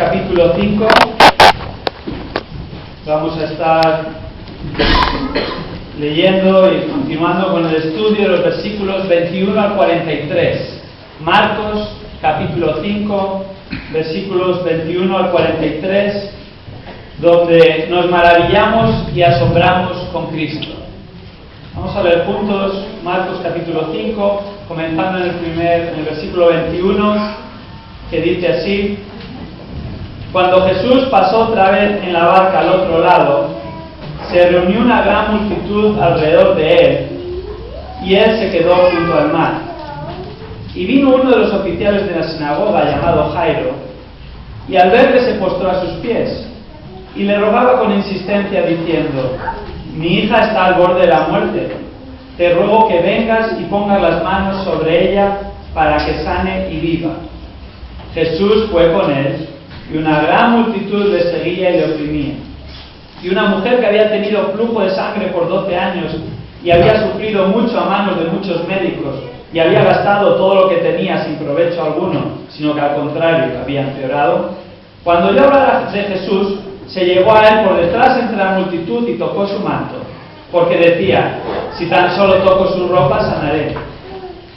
capítulo 5. Vamos a estar leyendo y continuando con el estudio de los versículos 21 al 43. Marcos capítulo 5, versículos 21 al 43, donde nos maravillamos y asombramos con Cristo. Vamos a leer juntos Marcos capítulo 5, comenzando en el versículo 21, que dice así: Cuando Jesús pasó otra vez en la barca al otro lado, se reunió una gran multitud alrededor de él, y él se quedó junto al mar. Y vino uno de los oficiales de la sinagoga, llamado Jairo, y al verle se postró a sus pies, y le rogaba con insistencia, diciendo: Mi hija está al borde de la muerte. Te ruego que vengas y pongas las manos sobre ella para que sane y viva. Jesús fue con él, y una gran multitud le seguía y le oprimía. Y una mujer que había tenido flujo de sangre por 12 años y había sufrido mucho a manos de muchos médicos y había gastado todo lo que tenía sin provecho alguno, sino que al contrario había empeorado, cuando oyó hablar de Jesús, se llegó a él por detrás entre la multitud y tocó su manto, porque decía: si tan solo toco su ropa, sanaré.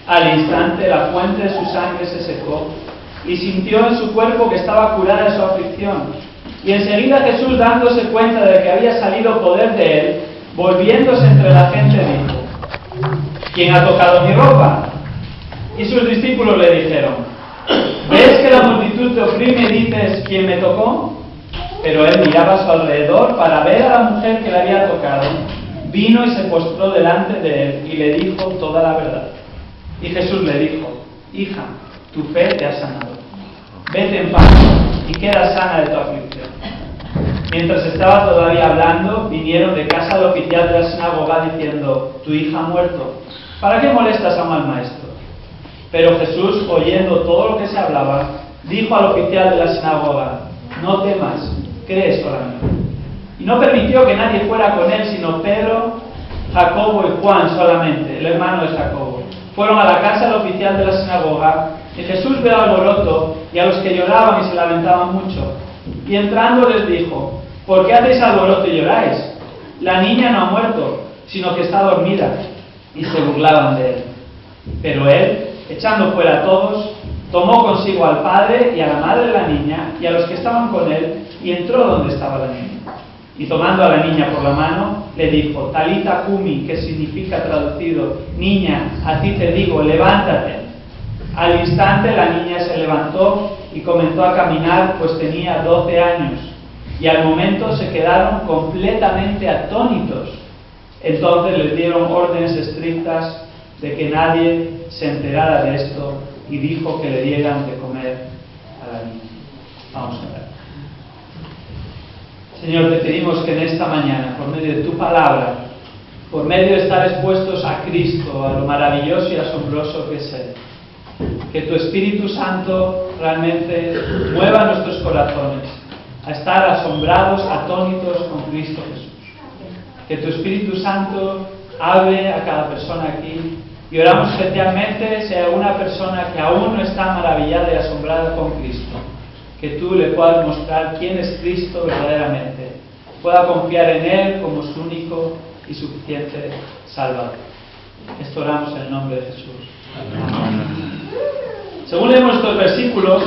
Al instante la fuente de su sangre se secó, y sintió en su cuerpo que estaba curada de su aflicción. Y enseguida Jesús, dándose cuenta de que había salido poder de él, volviéndose entre la gente, dijo: ¿Quién ha tocado mi ropa? Y sus discípulos le dijeron: ¿Ves que la multitud te oprime y dices: ¿quién me tocó? Pero él miraba a su alrededor para ver a la mujer que le había tocado. Vino y se postró delante de él y le dijo toda la verdad. Y Jesús le dijo: Hija, tu fe te ha sanado. Vete en paz y queda sana de tu aflicción. Mientras estaba todavía hablando, vinieron de casa del oficial de la sinagoga diciendo: Tu hija ha muerto. ¿Para qué molestas aún al maestro? Pero Jesús, oyendo todo lo que se hablaba, dijo al oficial de la sinagoga: No temas, cree solamente. Y no permitió que nadie fuera con él, sino Pedro, Jacobo y Juan solamente, el hermano de Jacobo. Fueron a la casa del oficial de la sinagoga, y Jesús vio alboroto y a los que lloraban y se lamentaban mucho. Y entrando les dijo: ¿Por qué hacéis alboroto y lloráis? La niña no ha muerto, sino que está dormida. Y se burlaban de él. Pero él, echando fuera a todos, tomó consigo al padre y a la madre de la niña y a los que estaban con él, y entró donde estaba la niña. Y tomando a la niña por la mano, le dijo: Talita cumi, que significa traducido: Niña, a ti te digo, levántate. Al instante la niña se levantó y comenzó a caminar, pues tenía 12 años. Y al momento se quedaron completamente atónitos. Entonces les dieron órdenes estrictas de que nadie se enterara de esto, y dijo que le dieran de comer a la niña. Vamos a ver. Señor, te pedimos que en esta mañana, por medio de tu palabra, por medio de estar expuestos a Cristo, a lo maravilloso y asombroso que es Él, que tu Espíritu Santo realmente mueva nuestros corazones a estar asombrados, atónitos con Cristo Jesús. Que tu Espíritu Santo hable a cada persona aquí. Y oramos especialmente si hay alguna persona que aún no está maravillada y asombrada con Cristo, que tú le puedas mostrar quién es Cristo verdaderamente, pueda confiar en Él como su único y suficiente Salvador. Esto oramos en el nombre de Jesús. Amén. Según leemos estos versículos,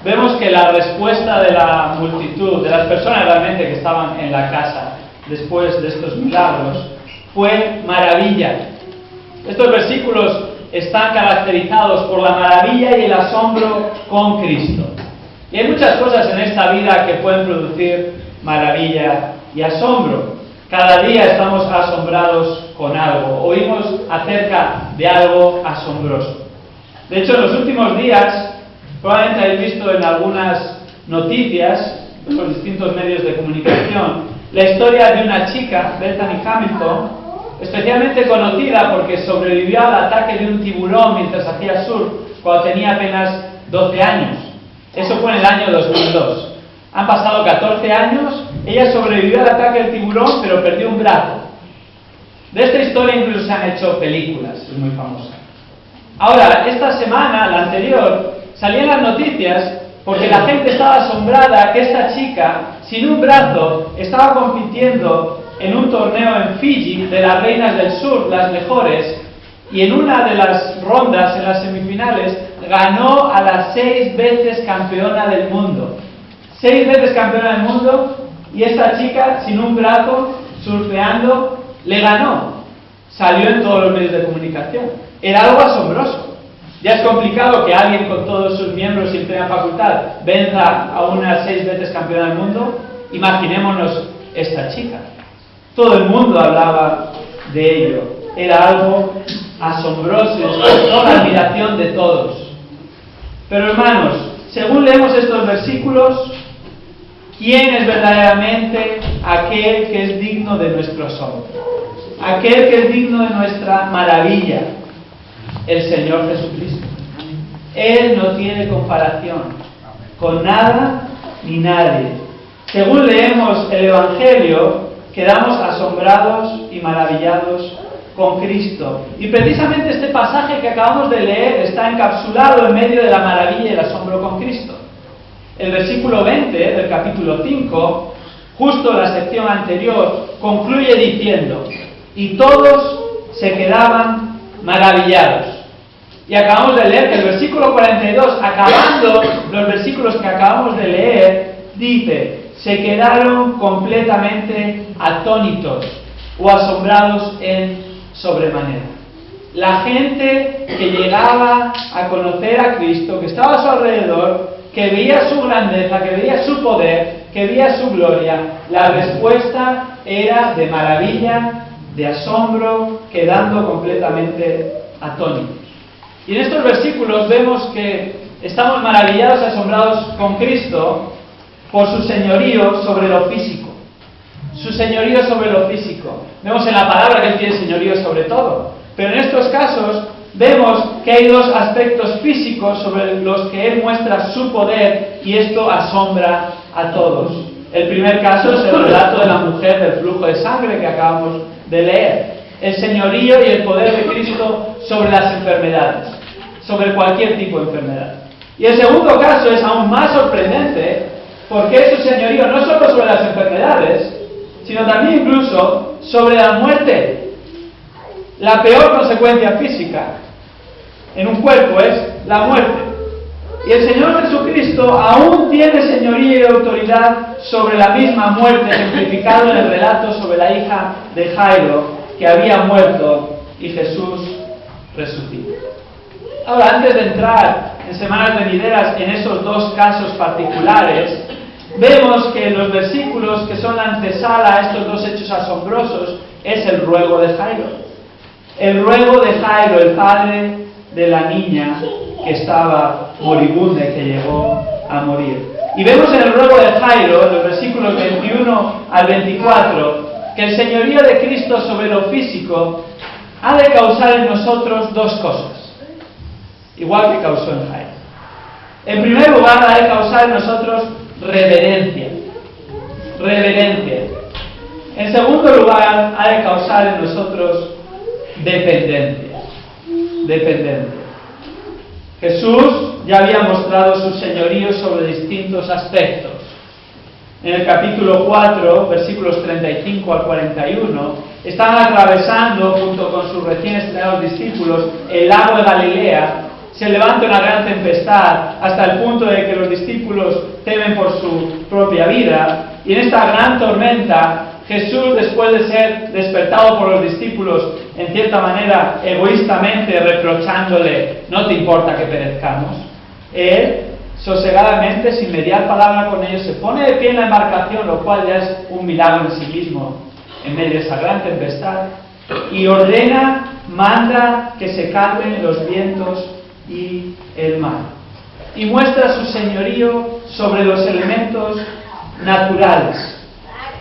vemos que la respuesta de la multitud, de las personas realmente que estaban en la casa después de estos milagros, fue maravilla. Estos versículos están caracterizados por la maravilla y el asombro con Cristo. Y hay muchas cosas en esta vida que pueden producir maravilla y asombro. Cada día estamos asombrados con algo, oímos acerca de algo asombroso. De hecho, en los últimos días, probablemente habéis visto en algunas noticias, en los distintos medios de comunicación, la historia de una chica, Bethany Hamilton, especialmente conocida porque sobrevivió al ataque de un tiburón mientras hacía surf cuando tenía apenas 12 años. Eso fue en el año 2002. Han pasado 14 años, ella sobrevivió al ataque del tiburón, pero perdió un brazo. De esta historia incluso se han hecho películas, es muy famosa. Ahora, esta semana, la anterior, salían las noticias porque la gente estaba asombrada que esta chica, sin un brazo, estaba compitiendo en un torneo en Fiji de las reinas del sur, las mejores, y en una de las rondas, en las semifinales, ganó a la 6 veces campeona del mundo. 6 veces campeona del mundo, y esta chica, sin un brazo, surfeando, le ganó. Salió en todos los medios de comunicación. Era algo asombroso. Ya es complicado que alguien con todos sus miembros y en plena facultad venza a una 6 veces campeona del mundo. Imaginémonos esta chica. Todo el mundo hablaba de ello. Era algo asombroso y despertó la admiración de todos. Pero hermanos, según leemos estos versículos, ¿quién es verdaderamente aquel que es digno de nuestro asombro? Aquel que es digno de nuestra maravilla, el Señor Jesucristo. Él no tiene comparación con nada ni nadie. Según leemos el Evangelio, quedamos asombrados y maravillados con Cristo. Y precisamente este pasaje que acabamos de leer está encapsulado en medio de la maravilla y el asombro con Cristo. El versículo 20 del capítulo 5, justo la sección anterior, concluye diciendo: y todos se quedaban maravillados. Y acabamos de leer que el versículo 42, acabando los versículos que acabamos de leer, dice: se quedaron completamente atónitos o asombrados en sobremanera. La gente que llegaba a conocer a Cristo, que estaba a su alrededor, que veía su grandeza, que veía su poder, que veía su gloria, la respuesta era de maravilla, de asombro, quedando completamente atónitos. Y en estos versículos vemos que estamos maravillados y asombrados con Cristo por su señorío sobre lo físico. Su señorío sobre lo físico. Vemos en la palabra que Él tiene señorío sobre todo. Pero en estos casos vemos que hay dos aspectos físicos sobre los que Él muestra su poder, y esto asombra a todos. El primer caso es el relato de la mujer del flujo de sangre que acabamos de leer. El señorío y el poder de Cristo sobre las enfermedades, sobre cualquier tipo de enfermedad. Y el segundo caso es aún más sorprendente, porque es su señorío no solo sobre las enfermedades, sino también incluso sobre la muerte. La peor consecuencia física en un cuerpo es la muerte. Y el Señor Jesucristo aún tiene señoría y autoridad sobre la misma muerte, ejemplificado en el relato sobre la hija de Jairo, que había muerto y Jesús resucitó. Ahora, antes de entrar en semanas venideras en esos dos casos particulares, vemos que en los versículos que son la antesala a estos dos hechos asombrosos es el ruego de Jairo. El ruego de Jairo, el padre de la niña que estaba moribunda y que llegó a morir. Y vemos en el ruego de Jairo, en los versículos 21 al 24, que el señorío de Cristo sobre lo físico ha de causar en nosotros dos cosas, igual que causó en Jairo. En primer lugar, ha de causar en nosotros reverencia. En segundo lugar, ha de causar en nosotros dependencia. Jesús ya había mostrado su señorío sobre distintos aspectos. En el capítulo 4, versículos 35 al 41, estaban atravesando, junto con sus recién estrenados discípulos, el lago de Galilea. Se levanta una gran tempestad hasta el punto de que los discípulos temen por su propia vida. Y en esta gran tormenta, Jesús, después de ser despertado por los discípulos, en cierta manera egoístamente reprochándole: no te importa que perezcamos, Él sosegadamente, sin mediar palabra con ellos, se pone de pie en la embarcación, lo cual ya es un milagro en sí mismo, en medio de esa gran tempestad, y manda que se calmen los vientos y el mar, y muestra su señorío sobre los elementos naturales.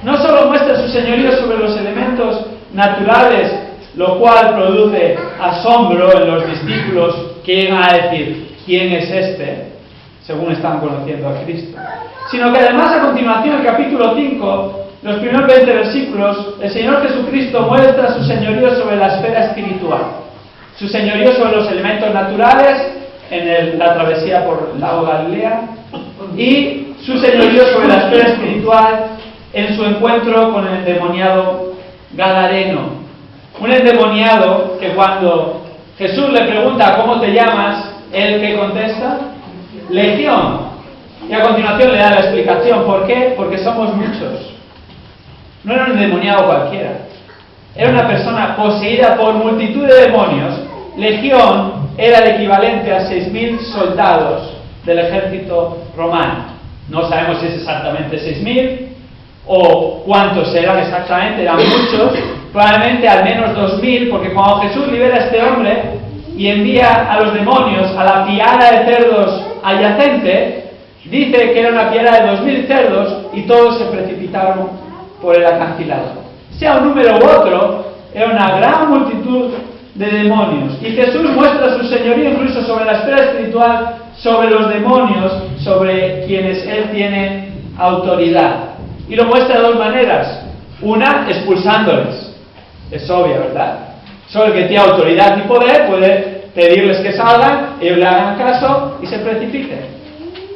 No solo muestra su señorío sobre los elementos naturales, lo cual produce asombro en los discípulos, que llegan a decir: ¿quién es este?, según están conociendo a Cristo, sino que además, a continuación, en el capítulo 5, los primeros 20 versículos, el Señor Jesucristo muestra su señorío sobre la esfera espiritual, su señorío sobre los elementos naturales en la travesía por el lago Galilea, y su señorío sobre la esfera espiritual en su encuentro con el endemoniado Gadareno. Un endemoniado que cuando Jesús le pregunta ¿cómo te llamas?, él que contesta, Legión. Y a continuación le da la explicación. ¿Por qué? Porque somos muchos. No era un endemoniado cualquiera. Era una persona poseída por multitud de demonios. Legión era el equivalente a 6.000 soldados del ejército romano. No sabemos si es exactamente 6.000 o cuántos eran exactamente, eran muchos, probablemente al menos 2.000, porque cuando Jesús libera a este hombre y envía a los demonios a la piara de cerdos adyacente, dice que era una piara de 2.000 cerdos y todos se precipitaron por el acantilado. Sea un número u otro, era una gran multitud de demonios. Y Jesús muestra su señorío incluso sobre la esfera espiritual, sobre los demonios, sobre quienes Él tiene autoridad. Y lo muestra de dos maneras. Una, expulsándoles. Es obvia, ¿verdad? Solo el que tiene autoridad y poder puede pedirles que salgan, ellos le hagan caso y se precipiten.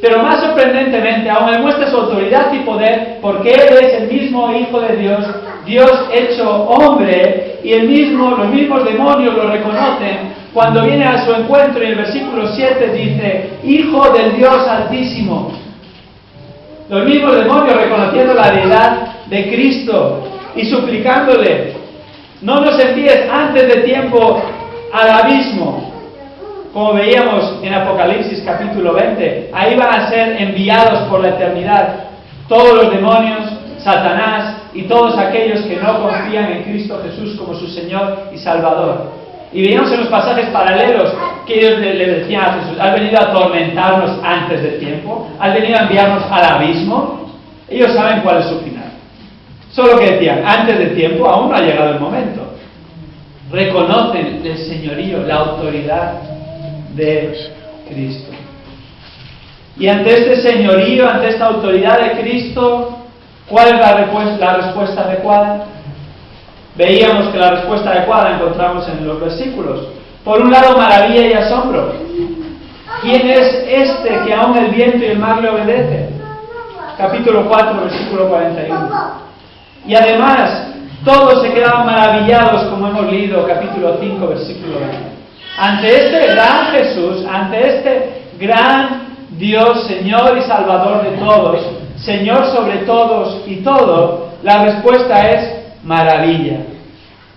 Pero más sorprendentemente, aún Él muestra su autoridad y poder porque Él es el mismo Hijo de Dios, Dios hecho hombre, y los mismos demonios lo reconocen cuando viene a su encuentro, y el versículo 7 dice, Hijo del Dios Altísimo. Los mismos demonios reconociendo la deidad de Cristo y suplicándole, no nos envíes antes de tiempo al abismo. Como veíamos en Apocalipsis capítulo 20, ahí van a ser enviados por la eternidad todos los demonios, Satanás y todos aquellos que no confían en Cristo Jesús como su Señor y Salvador. Y veíamos en los pasajes paralelos que ellos le decían a Jesús, ¿has venido a atormentarnos antes de tiempo? ¿Has venido a enviarnos al abismo? Ellos saben cuál es su final. Solo que decían, antes de tiempo, aún no ha llegado el momento. Reconocen el señorío, la autoridad de Cristo. Y ante este señorío, ante esta autoridad de Cristo, ¿cuál es la respuesta adecuada? Veíamos que la respuesta adecuada la encontramos en los versículos. Por un lado, maravilla y asombro. ¿Quién es este que aún el viento y el mar le obedecen? Capítulo 4, versículo 41. Y además, todos se quedaban maravillados, como hemos leído, capítulo 5, versículo 20. Ante este gran Jesús, ante este gran Dios, Señor y Salvador de todos, Señor sobre todos y todo, la respuesta es maravilla.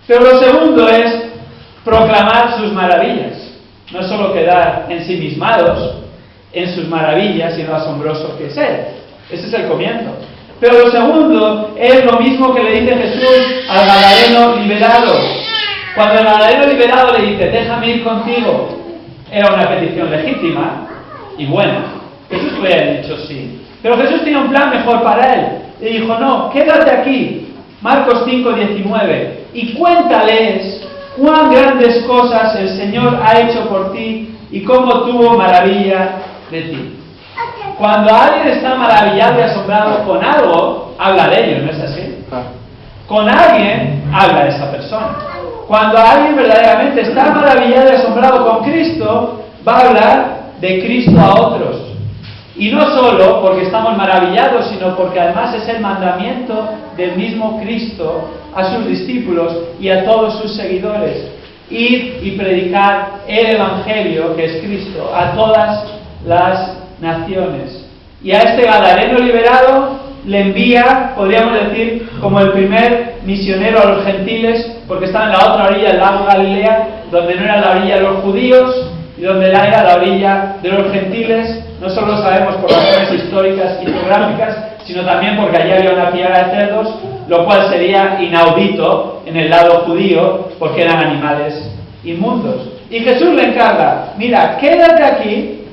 Pero lo segundo es proclamar sus maravillas. No solo quedar ensimismados en sus maravillas y en lo asombroso que es Él. Ese es el comienzo. Pero lo segundo es lo mismo que le dice Jesús al gadareno liberado. Cuando el gadareno liberado le dice, déjame ir contigo, era una petición legítima y buena. Jesús le había dicho sí. Pero Jesús tenía un plan mejor para él. Le dijo, no, quédate aquí. Marcos 5:19. Y cuéntales cuán grandes cosas el Señor ha hecho por ti y cómo tuvo maravilla de ti. Cuando alguien está maravillado y asombrado con algo, habla de ello, ¿no es así? Con alguien, habla de esa persona. Cuando alguien verdaderamente está maravillado y asombrado con Cristo, va a hablar de Cristo a otros. Y no solo porque estamos maravillados, sino porque además es el mandamiento del mismo Cristo a sus discípulos y a todos sus seguidores. Ir y predicar el Evangelio, que es Cristo, a todas las naciones. Y a este gadareno liberado le envía, podríamos decir, como el primer misionero a los gentiles, porque estaba en la otra orilla del lago Galilea, donde no era la orilla de los judíos y donde era la orilla de los gentiles. No solo lo sabemos por razones históricas y geográficas, sino también porque allí había una piara de cerdos, lo cual sería inaudito en el lado judío, porque eran animales inmundos. Y Jesús le encarga, mira, quédate aquí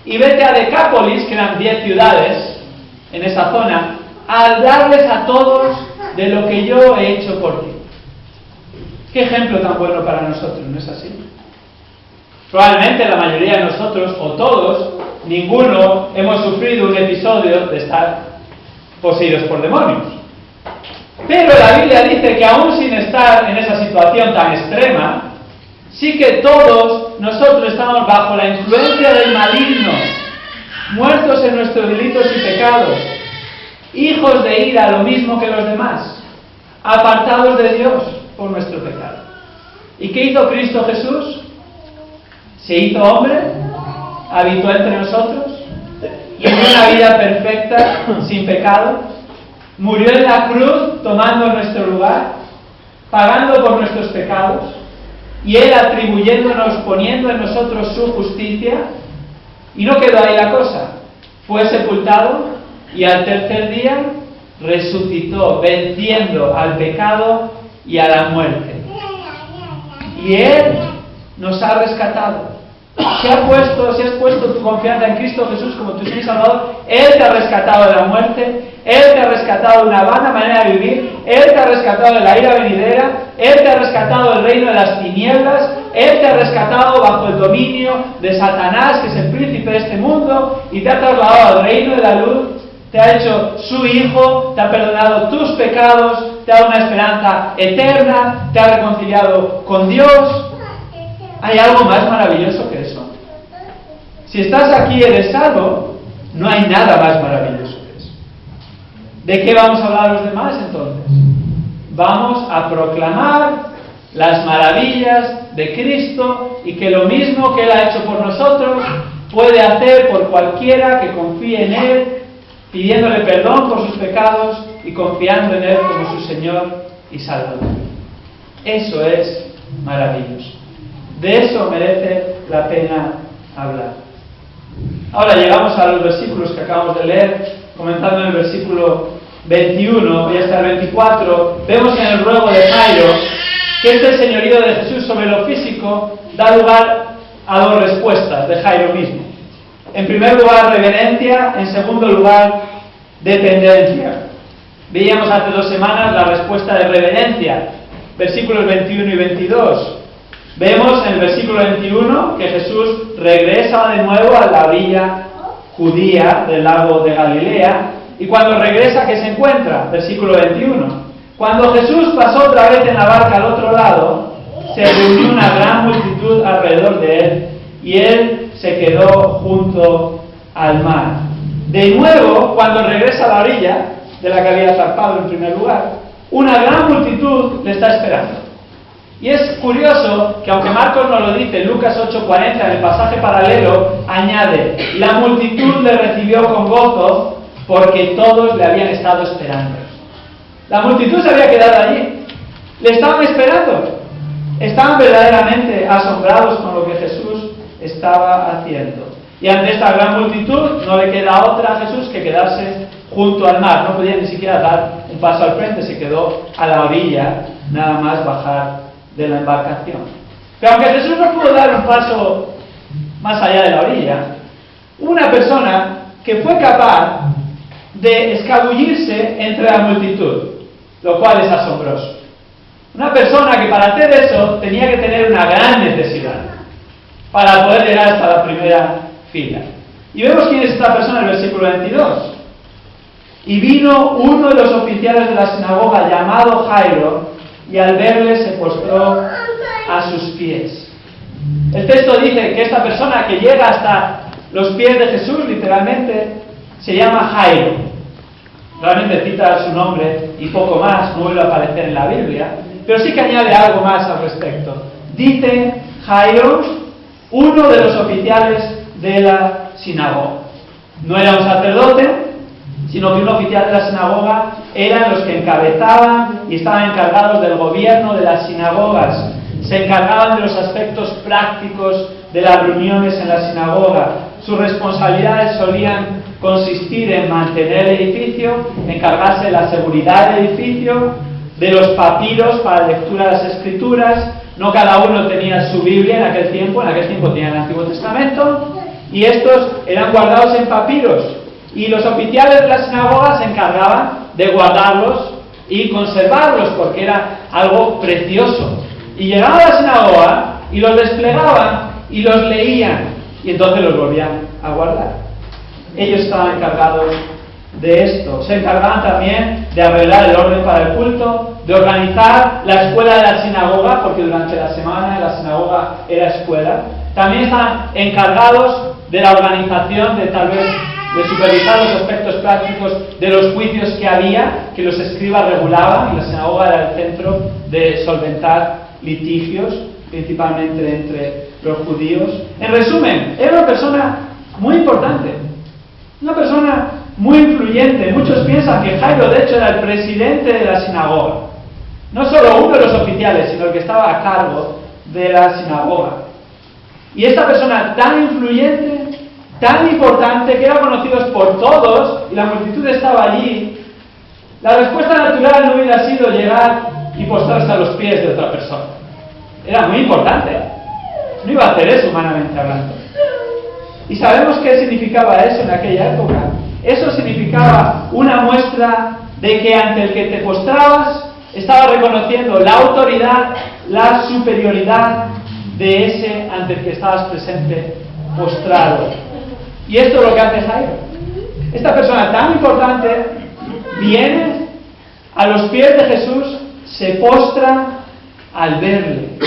y vete a Decápolis, que eran 10 ciudades en esa zona, a darles a todos de lo que yo he hecho por ti. Qué ejemplo tan bueno para nosotros, ¿no es así? Probablemente la mayoría de nosotros, o todos, ninguno hemos sufrido un episodio de estar poseídos por demonios. Pero la Biblia dice que aún sin estar en esa situación tan extrema, sí que todos nosotros estamos bajo la influencia del maligno. muertos en nuestros delitos y pecados, hijos de ira lo mismo que los demás, apartados de Dios por nuestro pecado. ¿Y qué hizo Cristo Jesús? Se hizo hombre, habitó entre nosotros, vivió una vida perfecta, sin pecado, murió en la cruz tomando nuestro lugar, pagando por nuestros pecados, y Él atribuyéndonos, poniendo en nosotros su justicia. Y no quedó ahí la cosa, fue sepultado y al tercer día resucitó, venciendo al pecado y a la muerte. Y Él nos ha rescatado. Si has puesto tu confianza en Cristo Jesús como tu Señor y Salvador, Él te ha rescatado de la muerte, Él te ha rescatado de una vana manera de vivir, Él te ha rescatado de la ira venidera, Él te ha rescatado del reino de las tinieblas, Él te ha rescatado bajo el dominio de Satanás, que es el príncipe de este mundo, y te ha trasladado al reino de la luz, te ha hecho su hijo, te ha perdonado tus pecados, te ha dado una esperanza eterna, te ha reconciliado con Dios. ¿Hay algo más maravilloso que eso? Si estás aquí y eres salvo, no hay nada más maravilloso que eso. ¿De qué vamos a hablar los demás entonces? Vamos a proclamar las maravillas de Cristo y que lo mismo que Él ha hecho por nosotros puede hacer por cualquiera que confíe en Él, pidiéndole perdón por sus pecados y confiando en Él como su Señor y Salvador. Eso es maravilloso. De eso merece la pena hablar. Ahora llegamos a los versículos que acabamos de leer, comenzando en el versículo 21 y hasta el 24. Vemos en el ruego de Jairo que este señorío de Jesús sobre lo físico da lugar a dos respuestas de Jairo mismo. En primer lugar, reverencia; en segundo lugar, dependencia. Veíamos hace 2 semanas la respuesta de reverencia, versículos 21 y 22. Vemos en el versículo 21 que Jesús regresa de nuevo a la orilla judía del lago de Galilea, y cuando regresa, ¿qué se encuentra? Versículo 21. Cuando Jesús pasó otra vez en la barca al otro lado, se reunió una gran multitud alrededor de Él, y Él se quedó junto al mar. De nuevo, cuando regresa a la orilla, de la que había zarpado en primer lugar, una gran multitud le está esperando. Y es curioso que aunque Marcos no lo dice, Lucas 8:40, en el pasaje paralelo, añade: la multitud le recibió con gozo porque todos le habían estado esperando. La multitud se había quedado allí, le estaban esperando, estaban verdaderamente asombrados con lo que Jesús estaba haciendo. Y ante esta gran multitud no le queda otra a Jesús que quedarse junto al mar. No podía ni siquiera dar un paso al frente, se quedó a la orilla, nada más bajar de la embarcación. Pero aunque Jesús no pudo dar un paso más allá de la orilla, hubo una persona que fue capaz de escabullirse entre la multitud, lo cual es asombroso. Una persona que para hacer eso tenía que tener una gran necesidad para poder llegar hasta la primera fila. Y vemos quién es esta persona en el versículo 22. Y vino uno de los oficiales de la sinagoga llamado Jairo, y al verle se postró a sus pies. El texto dice que esta persona que llega hasta los pies de Jesús, literalmente, se llama Jairo. Realmente cita su nombre y poco más, no vuelve a aparecer en la Biblia, pero sí que añade algo más al respecto. Dice Jairo, uno de los oficiales de la sinagoga. No era un sacerdote, sino que un oficial de la sinagoga eran los que encabezaban y estaban encargados del gobierno de las sinagogas. Se encargaban de los aspectos prácticos de las reuniones en la sinagoga. Sus responsabilidades solían consistir en mantener el edificio, encargarse de la seguridad del edificio, de los papiros para lectura de las escrituras. No cada uno tenía su Biblia en aquel tiempo tenían el Antiguo Testamento, y estos eran guardados en papiros. Y los oficiales de la sinagoga se encargaban de guardarlos y conservarlos, porque era algo precioso. Y llegaban a la sinagoga y los desplegaban y los leían, y entonces los volvían a guardar. Ellos estaban encargados de esto. Se encargaban también de arreglar el orden para el culto, de organizar la escuela de la sinagoga, porque durante la semana la sinagoga era escuela. también están encargados de la organización, de tal vez de supervisar los aspectos prácticos de los juicios que había, que los escribas regulaban, y la sinagoga era el centro de solventar litigios, principalmente entre los judíos. En resumen, era una persona muy importante, una persona muy influyente. Muchos piensan que Jairo, de hecho, era el presidente de la sinagoga, no solo uno de los oficiales, sino el que estaba a cargo de la sinagoga. Y esta persona tan influyente, tan importante, que era conocido por todos, y la multitud estaba allí, la respuesta natural no hubiera sido llegar y postrarse a los pies de otra persona. Era muy importante, no iba a hacer eso humanamente hablando. Y sabemos qué significaba eso en aquella época. Eso significaba una muestra de que ante el que te postrabas estaba reconociendo la autoridad, la superioridad de ese ante el que estabas presente postrado. Y esto es lo que hace Jairo. Esta persona tan importante viene a los pies de Jesús, se postra al verle,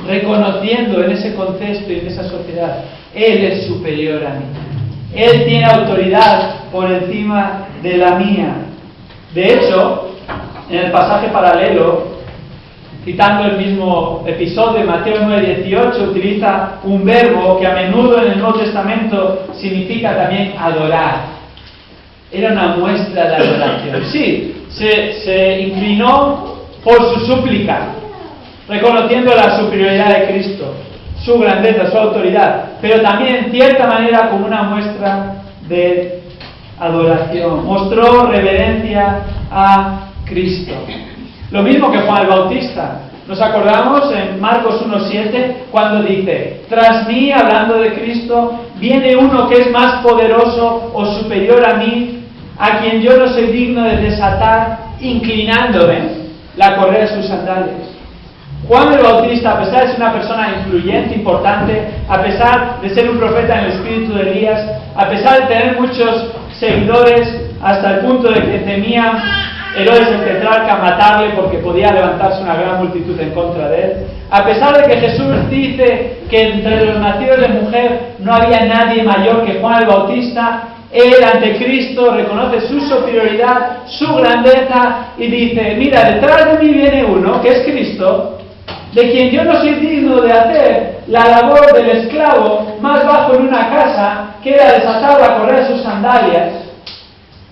reconociendo en ese contexto y en esa sociedad, Él es superior a mí. Él tiene autoridad por encima de la mía. De hecho, en el pasaje paralelo, citando el mismo episodio de Mateo 9:18, utiliza un verbo que a menudo en el Nuevo Testamento significa también adorar. Era una muestra de adoración. Sí, se inclinó por su súplica, reconociendo la superioridad de Cristo, su grandeza, su autoridad, pero también en cierta manera como una muestra de adoración. Mostró reverencia a Cristo. Lo mismo que Juan el Bautista. Nos acordamos en Marcos 1:7 cuando dice: tras mí, hablando de Cristo, viene uno que es más poderoso o superior a mí, a quien yo no soy digno de desatar, inclinándome la correa de sus sandalias. Juan el Bautista, a pesar de ser una persona influyente, importante, a pesar de ser un profeta en el espíritu de Elías, a pesar de tener muchos seguidores, hasta el punto de que temían Herodes el tetrarca matarle porque podía levantarse una gran multitud en contra de él, a pesar de que Jesús dice que entre los nacidos de mujer no había nadie mayor que Juan el Bautista, él ante Cristo reconoce su superioridad, su grandeza y dice: mira, detrás de mí viene uno que es Cristo, de quien yo no soy digno de hacer la labor del esclavo más bajo en una casa, que era desatar la correa de sus sandalias.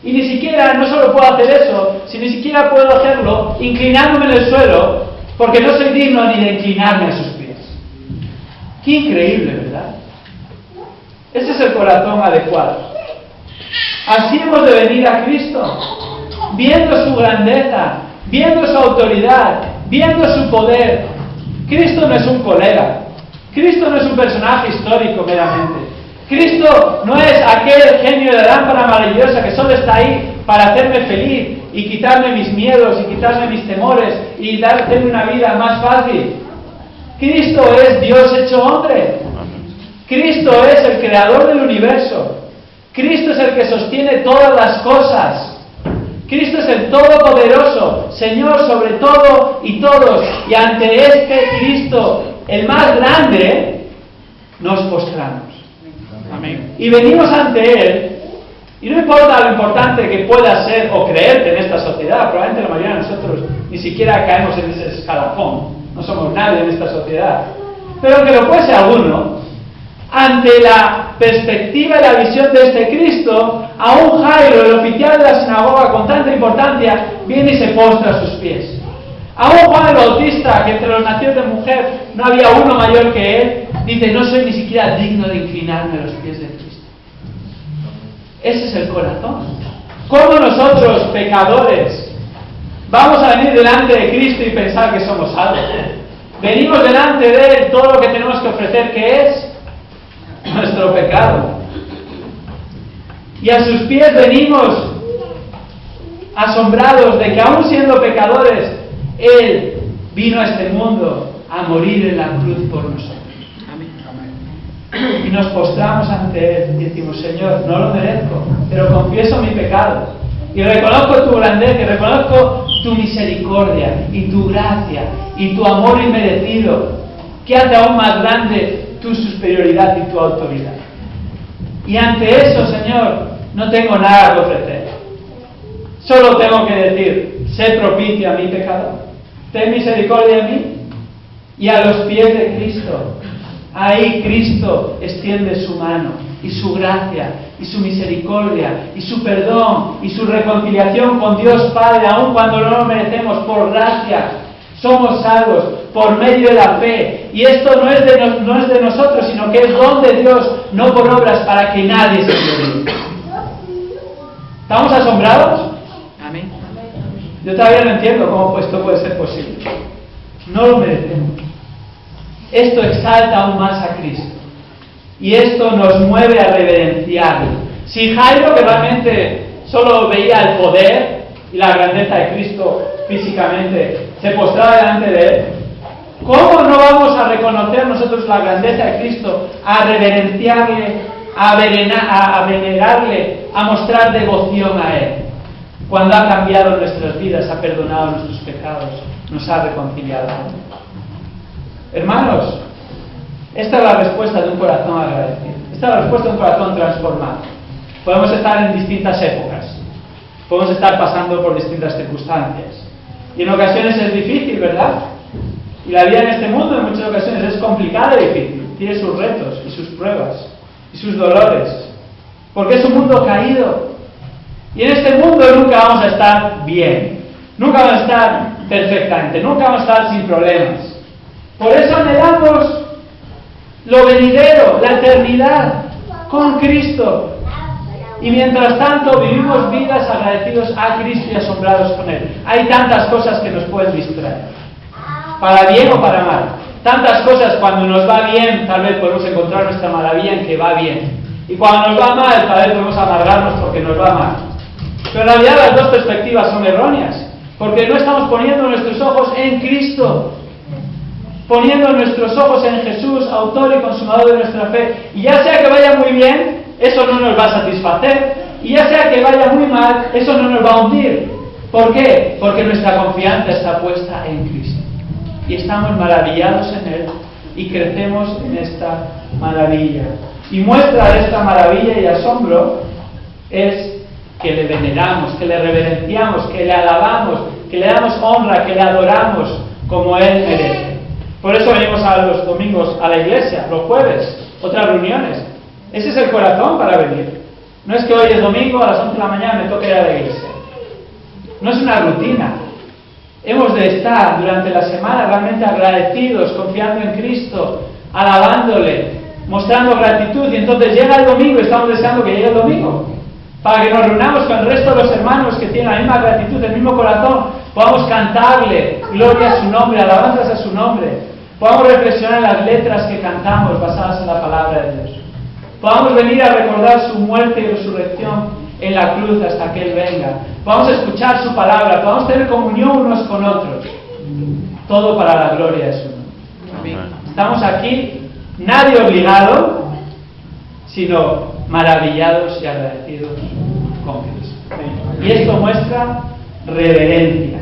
Y ni siquiera, no solo puedo hacer eso, si ni siquiera puedo hacerlo inclinándome en el suelo, porque no soy digno ni de inclinarme a sus pies. Qué increíble, ¿verdad? Ese es el corazón adecuado. Así hemos de venir a Cristo, viendo su grandeza, viendo su autoridad, viendo su poder. Cristo no es un colega, Cristo no es un personaje histórico meramente. Cristo no es aquel genio de la lámpara maravillosa que solo está ahí para hacerme feliz y quitarme mis miedos y quitarme mis temores y darme una vida más fácil. Cristo es Dios hecho hombre. Cristo es el creador del universo. Cristo es el que sostiene todas las cosas. Cristo es el Todopoderoso, Señor sobre todo y todos. Y ante este Cristo, el más grande, nos postramos. Amén. Y venimos ante Él, y no importa lo importante que pueda ser o creerte en esta sociedad, probablemente la mayoría de nosotros ni siquiera caemos en ese escalafón, no somos nadie en esta sociedad, pero aunque lo fuese alguno, ante la perspectiva y la visión de este Cristo, aún Jairo, el oficial de la sinagoga con tanta importancia, viene y se postra a sus pies. Aún Juan el Bautista, que entre los nacidos de mujer no había uno mayor que él, dice: no soy ni siquiera digno de inclinarme a los pies de Cristo. Ese es el corazón. ¿Cómo nosotros, pecadores, vamos a venir delante de Cristo y pensar que somos salvos? Venimos delante de Él, todo lo que tenemos que ofrecer, que es nuestro pecado. Y a sus pies venimos asombrados de que aún siendo pecadores, Él vino a este mundo a morir en la cruz por nosotros. Y nos postramos ante Él y decimos: Señor, no lo merezco, pero confieso mi pecado y reconozco tu grandeza y reconozco tu misericordia y tu gracia y tu amor inmerecido, que hace aún más grande tu superioridad y tu autoridad. Y ante eso, Señor, no tengo nada que ofrecer. Solo tengo que decir, sé propicio a mi pecador, ten misericordia de mí. Y a los pies de Cristo, ahí Cristo extiende su mano y su gracia y su misericordia y su perdón y su reconciliación con Dios Padre, aun cuando no lo merecemos. Por gracia somos salvos por medio de la fe, y esto no es de nosotros, sino que es don de Dios, no por obras, para que nadie se gloríe. ¿Estamos asombrados? Amén. Yo todavía no entiendo cómo esto puede ser posible. No lo merecemos. Esto exalta aún más a Cristo. Y esto nos mueve a reverenciarlo. Si Jairo, que realmente solo veía el poder y la grandeza de Cristo físicamente, se postraba delante de él, ¿cómo no vamos a reconocer nosotros la grandeza de Cristo, a reverenciarle, a venerarle, a mostrar devoción a Él? Cuando ha cambiado nuestras vidas, ha perdonado nuestros pecados, nos ha reconciliado. Hermanos, esta es la respuesta de un corazón agradecido. Esta es la respuesta de un corazón transformado. Podemos estar en distintas épocas, podemos estar pasando por distintas circunstancias, y en ocasiones es difícil, ¿verdad? Y la vida en este mundo en muchas ocasiones es complicada y difícil, tiene sus retos y sus pruebas y sus dolores, porque es un mundo caído, y en este mundo nunca vamos a estar bien, nunca vamos a estar perfectamente, nunca vamos a estar sin problemas. Por eso anhelamos lo venidero, la eternidad con Cristo. Y mientras tanto vivimos vidas agradecidos a Cristo y asombrados con Él. Hay tantas cosas que nos pueden distraer, para bien o para mal. Tantas cosas, cuando nos va bien, tal vez podemos encontrar nuestra maravilla en que va bien. Y cuando nos va mal, tal vez podemos amargarnos porque nos va mal. Pero en realidad las dos perspectivas son erróneas, porque no estamos poniendo nuestros ojos en Cristo, poniendo nuestros ojos en Jesús, autor y consumador de nuestra fe. Y ya sea que vaya muy bien, eso no nos va a satisfacer, y ya sea que vaya muy mal, eso no nos va a hundir. ¿Por qué? Porque nuestra confianza está puesta en Cristo, y estamos maravillados en Él, y crecemos en esta maravilla. Y muestra de esta maravilla y asombro es que le veneramos, que le reverenciamos, que le alabamos, que le damos honra, que le adoramos como Él merece. Por eso venimos a los domingos a la iglesia, los jueves, otras reuniones. Ese es el corazón para venir. No es que hoy es domingo, a las 11 de la mañana me toque ir a la iglesia. No es una rutina. Hemos de estar durante la semana realmente agradecidos, confiando en Cristo, alabándole, mostrando gratitud, y entonces llega el domingo y estamos deseando que llegue el domingo, para que nos reunamos con el resto de los hermanos que tienen la misma gratitud, el mismo corazón, podamos cantarle gloria a su nombre, alabanzas a su nombre, podamos reflexionar en las letras que cantamos basadas en la palabra de Dios, podamos venir a recordar su muerte y resurrección en la cruz hasta que Él venga, podamos escuchar su palabra, podamos tener comunión unos con otros, todo para la gloria de su nombre. Estamos aquí, nadie obligado, sino maravillados y agradecidos con Cristo. Y esto muestra reverencia.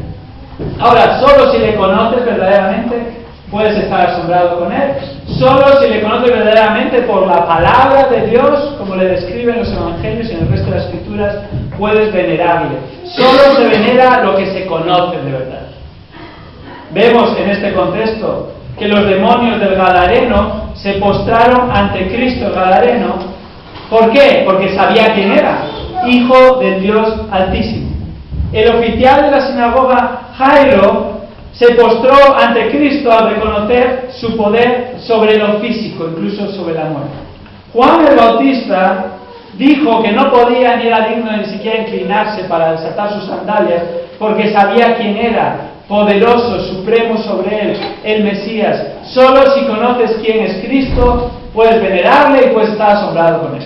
Ahora, solo si le conoces verdaderamente puedes estar asombrado con Él. Solo si le conoces verdaderamente por la palabra de Dios, como le describen los evangelios y en el resto de las escrituras, puedes venerarle. Solo se venera lo que se conoce de verdad. Vemos en este contexto que los demonios del Gadareno se postraron ante Cristo el Gadareno. ¿Por qué? Porque sabía quién era, Hijo del Dios Altísimo. El oficial de la sinagoga, Jairo, se postró ante Cristo al reconocer su poder sobre lo físico, incluso sobre la muerte. Juan el Bautista dijo que no podía ni era digno de ni siquiera inclinarse para desatar sus sandalias, porque sabía quién era, poderoso, supremo sobre él, el Mesías. Solo si conoces quién es Cristo, puedes venerarle y puedes estar asombrado con él.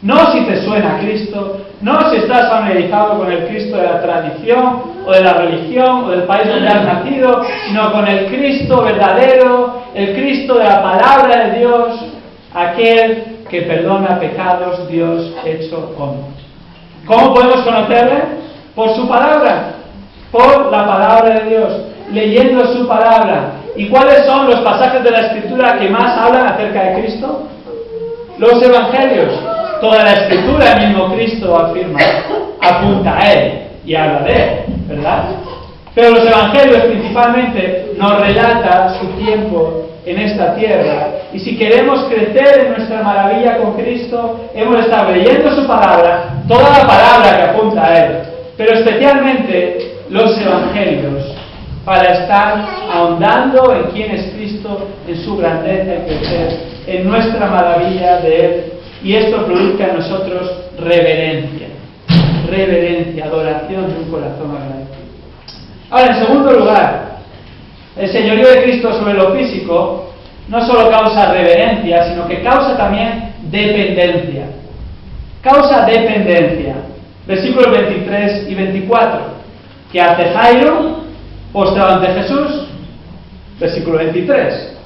No si te suena Cristo, no si estás familiarizado con el Cristo de la tradición, o de la religión, o del país donde has nacido, sino con el Cristo verdadero, el Cristo de la palabra de Dios, aquel que perdona pecados, Dios hecho hombre. ¿Cómo podemos conocerle? Por su palabra, por la palabra de Dios, leyendo su palabra, ¿Y cuáles son los pasajes de la Escritura que más hablan acerca de Cristo? Los Evangelios. Toda la Escritura, el mismo Cristo afirma, apunta a Él y habla de Él, ¿verdad? Pero los Evangelios principalmente nos relata su tiempo en esta tierra. Y si queremos crecer en nuestra maravilla con Cristo, hemos de estar leyendo su palabra, toda la palabra que apunta a Él, pero especialmente los Evangelios, para estar ahondando en quién es Cristo, en su grandeza y crecer en nuestra maravilla de Él. Y esto produzca en nosotros reverencia, adoración de un corazón agradecido. Ahora, en segundo lugar, el señorío de Cristo sobre lo físico no solo causa reverencia, sino que causa también dependencia. Causa dependencia. Versículos 23 y 24. ¿Qué hace Jairo? Postrado ante Jesús. Versículo 23.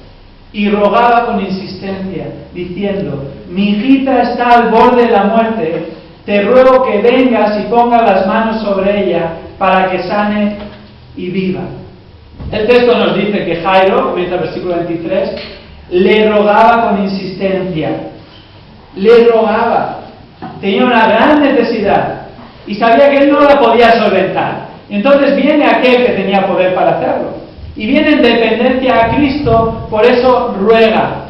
Y rogaba con insistencia, diciendo: mi hijita está al borde de la muerte, te ruego que vengas y pongas las manos sobre ella para que sane y viva. El texto nos dice que Jairo, comienza el versículo 23, le rogaba con insistencia. Le rogaba. Tenía una gran necesidad y sabía que él no la podía solventar. Entonces viene aquel que tenía poder para hacerlo. Y viene en dependencia a Cristo, por eso ruega.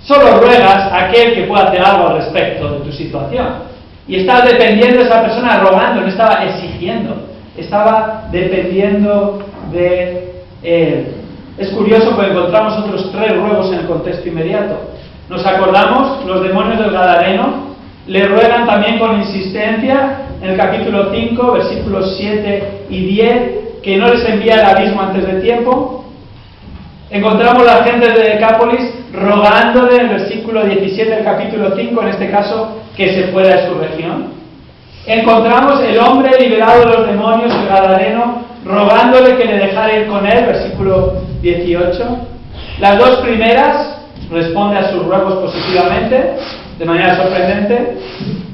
Solo ruegas a aquel que pueda hacer algo al respecto de tu situación. Y estás dependiendo de esa persona, rogando, no estaba exigiendo, estaba dependiendo de él. Es curioso porque encontramos otros 3 ruegos en el contexto inmediato. Nos acordamos, los demonios del Gadareno le ruegan también con insistencia en el capítulo 5, versículos 7 y 10, que no les envía al abismo antes de tiempo. Encontramos la gente de Decápolis rogándole en el versículo 17 del capítulo 5, en este caso, que se fuera de su región. Encontramos el hombre liberado de los demonios, el Gadareno, rogándole que le dejara ir con él, versículo 18. Las 2 primeras responde a sus ruegos positivamente, de manera sorprendente,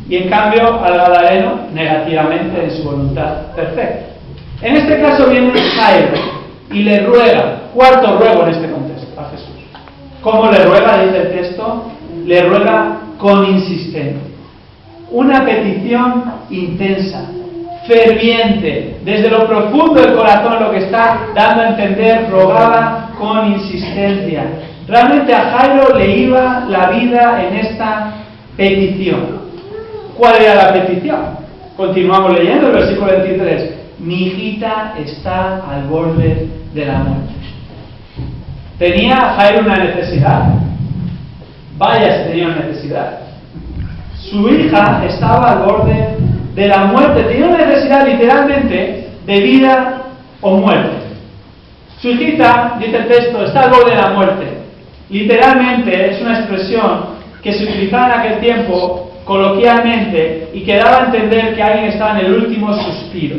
y en cambio al Gadareno negativamente en su voluntad perfecta. En este caso viene Jairo y le ruega, 4.º ruego en este contexto, a Jesús. ¿Cómo le ruega? Dice el texto, le ruega con insistencia. Una petición intensa, ferviente, desde lo profundo del corazón, lo que está dando a entender, rogaba con insistencia. Realmente a Jairo le iba la vida en esta petición. ¿Cuál era la petición? Continuamos leyendo el versículo 23. Mi hijita está al borde de la muerte. ¿Tenía Jairo una necesidad? Vaya si tenía una necesidad. Su hija estaba al borde de la muerte. Tenía una necesidad literalmente de vida o muerte. Su hijita, dice el texto, está al borde de la muerte. Literalmente es una expresión que se utilizaba en aquel tiempo coloquialmente y que daba a entender que alguien estaba en el último suspiro,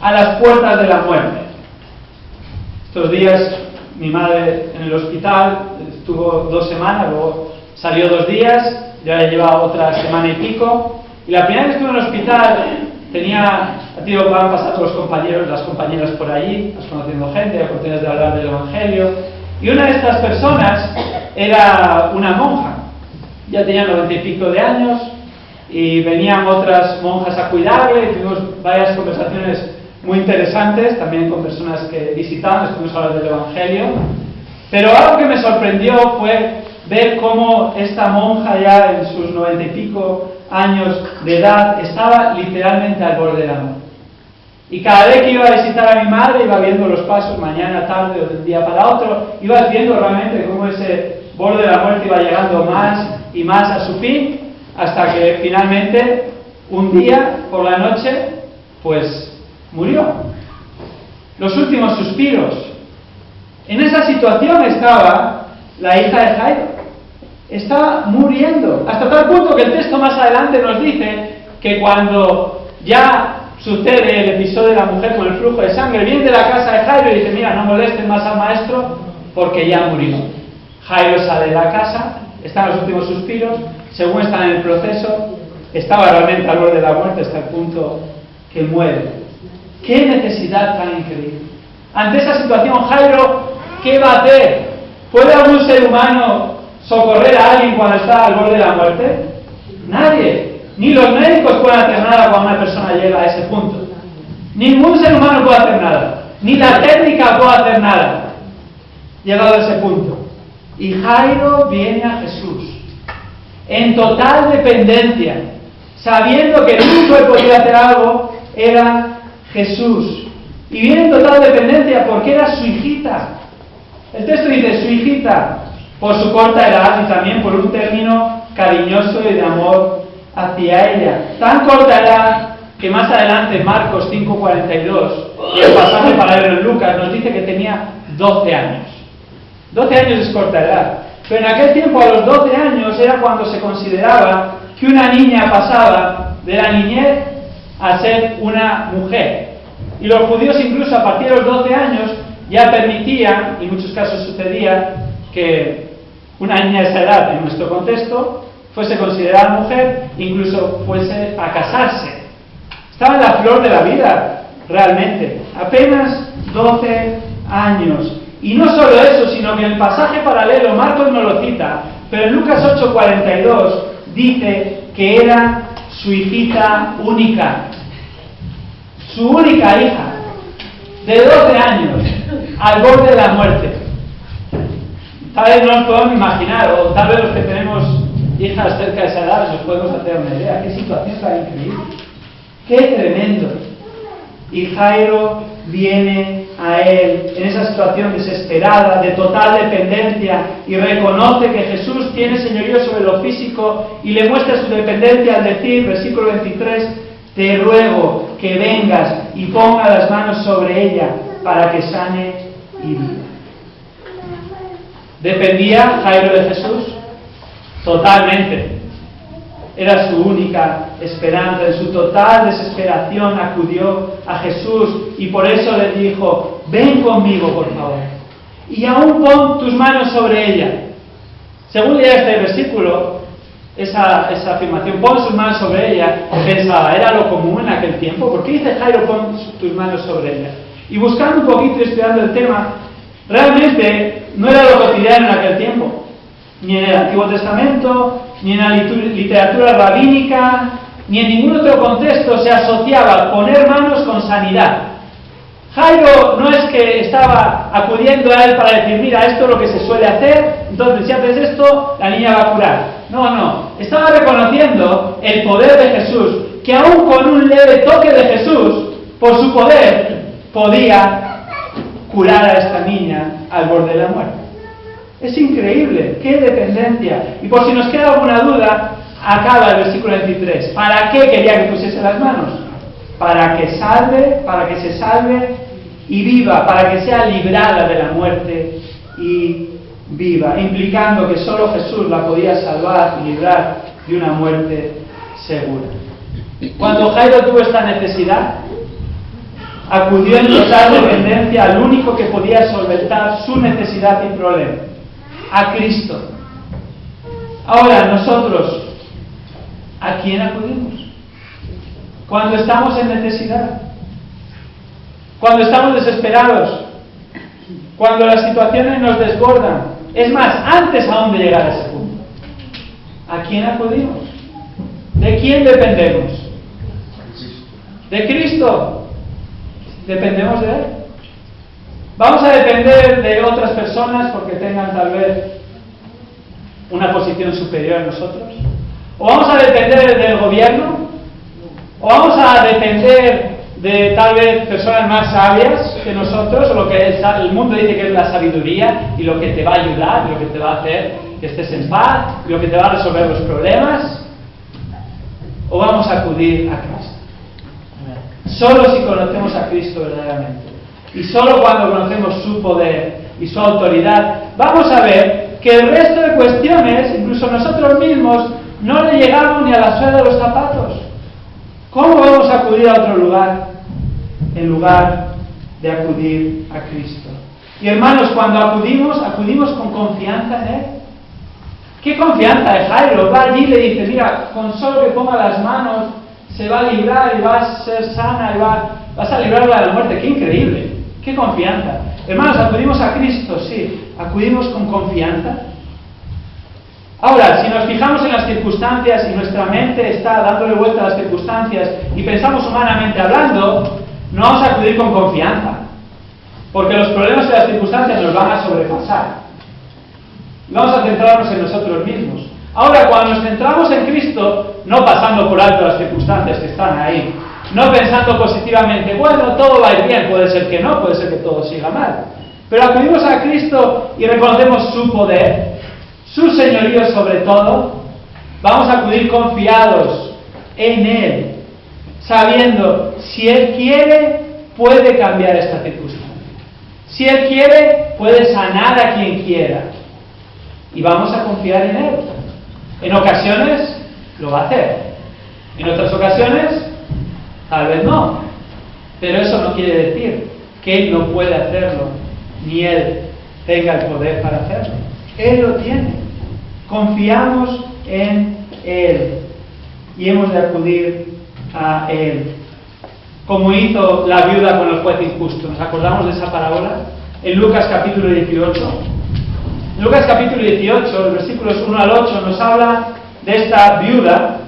a las puertas de la muerte. Estos días mi madre en el hospital estuvo 2 semanas, luego salió 2 días, ya lleva otra semana y pico, y la primera vez que estuve en el hospital han pasado los compañeros, las compañeras por allí, vas conociendo gente, oportunidades de hablar del Evangelio, y una de estas personas era una monja. Ya tenía 90 y pico de años y venían otras monjas a cuidarle y tuvimos varias conversaciones muy interesantes, también con personas que visitaban, estuvimos hablando del Evangelio. Pero algo que me sorprendió fue ver cómo esta monja ya en sus 90 y pico años de edad estaba literalmente al borde de la muerte. Y cada vez que iba a visitar a mi madre iba viendo los pasos, mañana, tarde o de un día para otro, iba viendo realmente cómo ese borde de la muerte iba llegando más y más a su fin, hasta que finalmente un día por la noche pues murió. Los últimos suspiros. En esa situación estaba la hija de Jairo. Estaba muriendo, hasta tal punto que el texto más adelante nos dice que cuando ya sucede el episodio de la mujer con el flujo de sangre, viene de la casa de Jairo y dice: mira, no molesten más al maestro porque ya murió. Jairo sale de la casa, está en los últimos suspiros, según está en el proceso, estaba realmente al borde de la muerte hasta el punto que muere. ¡Qué necesidad tan increíble! Ante esa situación, Jairo ¿qué va a hacer? ¿Puede algún ser humano socorrer a alguien cuando está al borde de la muerte? Nadie. Ni los médicos pueden hacer nada cuando una persona llega a ese punto. Ningún ser humano puede hacer nada. Ni la técnica puede hacer nada. Llegado a ese punto. Y Jairo viene a Jesús en total dependencia, sabiendo que el único que podía hacer algo era Jesús. Y viene en total dependencia porque era su hijita. El texto dice su hijita, por su corta edad y también por un término cariñoso y de amor hacia ella. Tan corta edad que más adelante en Marcos 5:42, el pasaje paralelo en Lucas, nos dice que tenía 12 años. 12 años es corta edad. Pero en aquel tiempo, a los 12 años, era cuando se consideraba que una niña pasaba de la niñez a ser una mujer. Y los judíos, incluso a partir de los 12 años, ya permitían, y en muchos casos sucedía, que una niña de esa edad, en nuestro contexto, fuese considerada mujer, incluso fuese a casarse. Estaba en la flor de la vida, realmente. Apenas 12 años. Y no solo eso, sino que en el pasaje paralelo, Marcos no lo cita, pero en Lucas 8:42 dice que era su hijita única. Su única hija, de 12 años, al borde de la muerte. Tal vez no nos podemos imaginar, o tal vez los que tenemos hijas cerca de esa edad nos podemos hacer una idea. Qué situación tan increíble. Qué tremendo. Y Jairo viene a él en esa situación desesperada, de total dependencia, y reconoce que Jesús tiene señorío sobre lo físico y le muestra su dependencia al decir, versículo 23, te ruego que vengas y ponga las manos sobre ella para que sane y viva. ¿Dependía Jairo de Jesús? Totalmente. Era su única esperanza. En su total desesperación acudió a Jesús y por eso le dijo, ven conmigo por favor y aún pon tus manos sobre ella. Según leía este versículo, esa afirmación, pon sus manos sobre ella, pensaba, ¿era lo común en aquel tiempo? ¿Por qué dice Jairo, pon tus manos sobre ella? Y buscando un poquito y estudiando el tema, realmente no era lo cotidiano en aquel tiempo, ni en el Antiguo Testamento, ni en la literatura rabínica, ni en ningún otro contexto se asociaba poner manos con sanidad. Jairo no es que estaba acudiendo a él para decir, mira, esto es lo que se suele hacer, entonces si haces esto, la niña va a curar. No, estaba reconociendo el poder de Jesús, que aún con un leve toque de Jesús, por su poder, podía curar a esta niña al borde de la muerte. Es increíble, qué dependencia. Y por si nos queda alguna duda, acaba el versículo 23. ¿Para qué quería que pusiese las manos? Para que se salve y viva, para que sea librada de la muerte y viva, implicando que solo Jesús la podía salvar y librar de una muerte segura. Cuando Jairo tuvo esta necesidad, acudió en total dependencia al único que podía solventar su necesidad y problema, a Cristo. Ahora nosotros, ¿a quién acudimos? Cuando estamos en necesidad, cuando estamos desesperados, cuando las situaciones nos desbordan, es más, antes aún de llegar a ese punto, ¿a quién acudimos? ¿De quién dependemos? ¿De Cristo? ¿Dependemos de Él? ¿Vamos a depender de otras personas porque tengan tal vez una posición superior a nosotros? ¿O vamos a depender del gobierno? ¿O vamos a depender de tal vez personas más sabias que nosotros? O lo que el mundo dice que es la sabiduría y lo que te va a ayudar, lo que te va a hacer que estés en paz, lo que te va a resolver los problemas. ¿O vamos a acudir a Cristo? Solo si conocemos a Cristo verdaderamente. Y solo cuando conocemos su poder y su autoridad, vamos a ver que el resto de cuestiones, incluso nosotros mismos, no le llegamos ni a la suela de los zapatos. ¿Cómo vamos a acudir a otro lugar en lugar de acudir a Cristo? Y hermanos, cuando acudimos con confianza en Él. ¿Qué confianza de Jairo? Va allí y le dice, mira, con solo que ponga las manos, se va a librar y va a ser sana y vas a librarla de la muerte. ¡Qué increíble! ¿Qué confianza? Hermanos, acudimos a Cristo, sí. ¿Acudimos con confianza? Ahora, si nos fijamos en las circunstancias y nuestra mente está dándole vuelta a las circunstancias y pensamos humanamente hablando, no vamos a acudir con confianza, porque los problemas y las circunstancias nos van a sobrepasar. Y vamos a centrarnos en nosotros mismos. Ahora, cuando nos centramos en Cristo, no pasando por alto las circunstancias que están ahí, no pensando positivamente, bueno, todo va a ir bien, puede ser que no, puede ser que todo siga mal, pero acudimos a Cristo y reconocemos su poder, su señorío sobre todo, vamos a acudir confiados en Él, sabiendo, si Él quiere, puede cambiar esta circunstancia. Si Él quiere, puede sanar a quien quiera. Y vamos a confiar en Él. En ocasiones lo va a hacer. En otras ocasiones, tal vez no. Pero eso no quiere decir que Él no puede hacerlo, ni Él tenga el poder para hacerlo. Él lo tiene. Confiamos en Él. Y hemos de acudir a Él. Como hizo la viuda con el juez injusto. ¿Nos acordamos de esa parábola? En Lucas capítulo 18. En Lucas capítulo 18, los versículos 1 al 8, nos habla de esta viuda.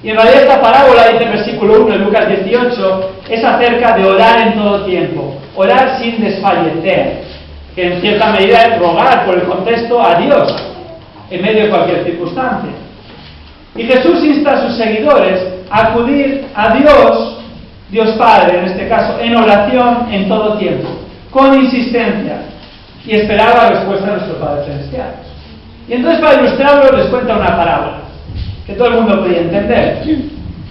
Y en realidad esta parábola, dice el versículo 1 de Lucas 18, es acerca de orar en todo tiempo. Orar sin desfallecer. Que en cierta medida es rogar por el contexto a Dios, en medio de cualquier circunstancia. Y Jesús insta a sus seguidores a acudir a Dios, Dios Padre en este caso, en oración en todo tiempo, con insistencia, y esperar la respuesta de nuestro Padre Celestial. Y entonces, para ilustrarlo, les cuenta una parábola que todo el mundo podía entender.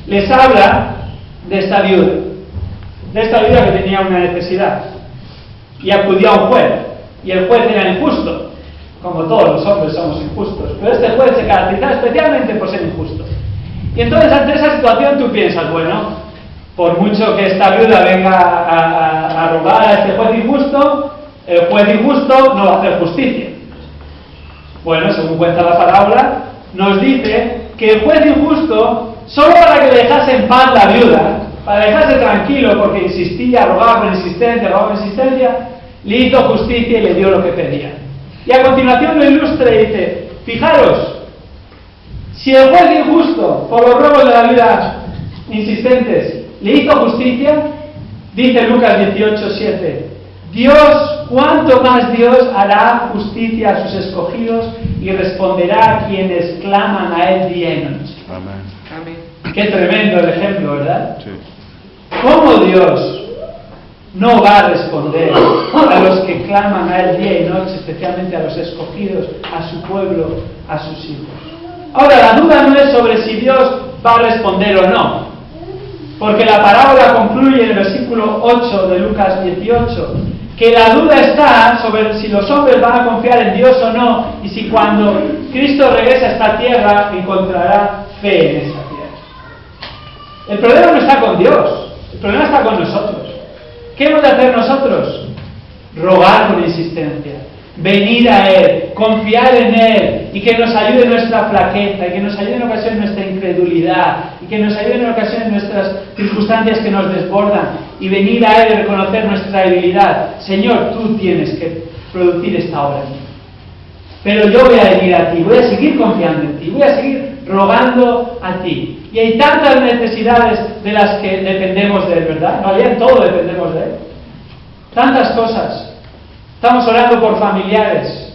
Les habla de esta viuda que tenía una necesidad y acudió a un juez, y el juez era injusto, como todos los hombres somos injustos, pero este juez se caracterizaba especialmente por ser injusto. Y entonces, ante esa situación, tú piensas, bueno, por mucho que esta viuda venga a rogar a este juez injusto, el juez injusto no va a hacer justicia. Bueno, según cuenta la parábola, nos dice que el juez injusto, solo para que le dejase en paz la viuda, para dejarse tranquilo porque insistía, rogaba con insistencia, le hizo justicia y le dio lo que pedía. Y a continuación lo ilustra y dice, fijaros, si el juez injusto, por los robos de la vida insistentes, le hizo justicia, dice Lucas 18:7, Dios, ¿cuánto más Dios hará justicia a sus escogidos y responderá a quienes claman a Él día y noche? Amén. Qué tremendo el ejemplo, ¿verdad? Sí. ¿Cómo Dios no va a responder a los que claman a Él día y noche, especialmente a los escogidos, a su pueblo, a sus hijos? Ahora, la duda no es sobre si Dios va a responder o no, porque la parábola concluye en el versículo 8 de Lucas 18, que la duda está sobre si los hombres van a confiar en Dios o no, y si cuando Cristo regrese a esta tierra encontrará fe en esa tierra. El problema no está con Dios, el problema está con nosotros. ¿Qué hemos de hacer nosotros? Rogar con insistencia, venir a Él, confiar en Él, y que nos ayude en nuestra flaqueza, y que nos ayude en ocasiones nuestra incredulidad, y que nos ayude en ocasiones nuestras circunstancias que nos desbordan, y venir a Él y reconocer nuestra debilidad. Señor, tú tienes que producir esta obra en mí. Pero yo voy a venir a ti, voy a seguir confiando en ti, voy a seguir rogando a ti. Y hay tantas necesidades de las que dependemos de Él, ¿verdad? En realidad en todo dependemos de Él. Tantas cosas. Estamos orando por familiares,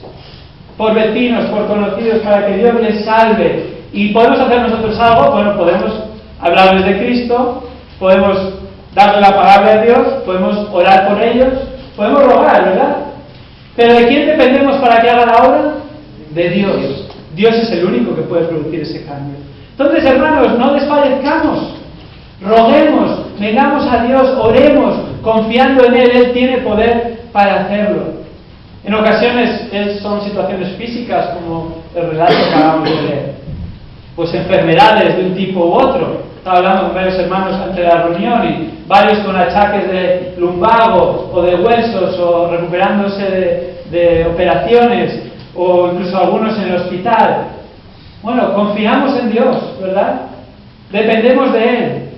por vecinos, por conocidos, para que Dios les salve. ¿Y podemos hacer nosotros algo? Bueno, podemos hablarles de Cristo, podemos darle la palabra de Dios, podemos orar por ellos, podemos rogar, ¿verdad? Pero ¿de quién dependemos para que haga la obra? De Dios. Dios es el único que puede producir ese cambio. Entonces, hermanos, no desfallezcamos, roguemos, vengamos a Dios, oremos, confiando en Él. Él tiene poder para hacerlo. En ocasiones son situaciones físicas, como el relato que acabamos de leer. Pues enfermedades de un tipo u otro. Estaba hablando con varios hermanos antes de la reunión y varios con achaques de lumbago o de huesos o recuperándose de operaciones o incluso algunos en el hospital. Bueno, confiamos en Dios, ¿verdad? Dependemos de Él.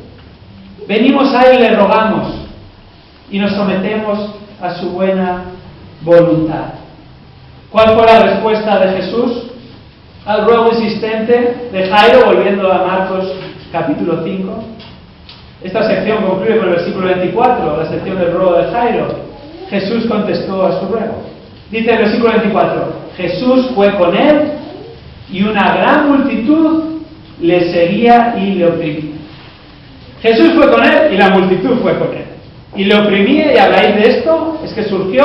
Venimos a Él y le rogamos. y nos sometemos a su buena voluntad. ¿Cuál fue la respuesta de Jesús al ruego insistente de Jairo, volviendo a Marcos capítulo 5? Esta sección concluye con el versículo 24, la sección del ruego de Jairo. Jesús contestó a su ruego. Dice el versículo 24, Jesús fue con él y una gran multitud le seguía y le oprimía. Jesús fue con él y la multitud fue con él. Y le oprimía, y a raíz de esto es que surgió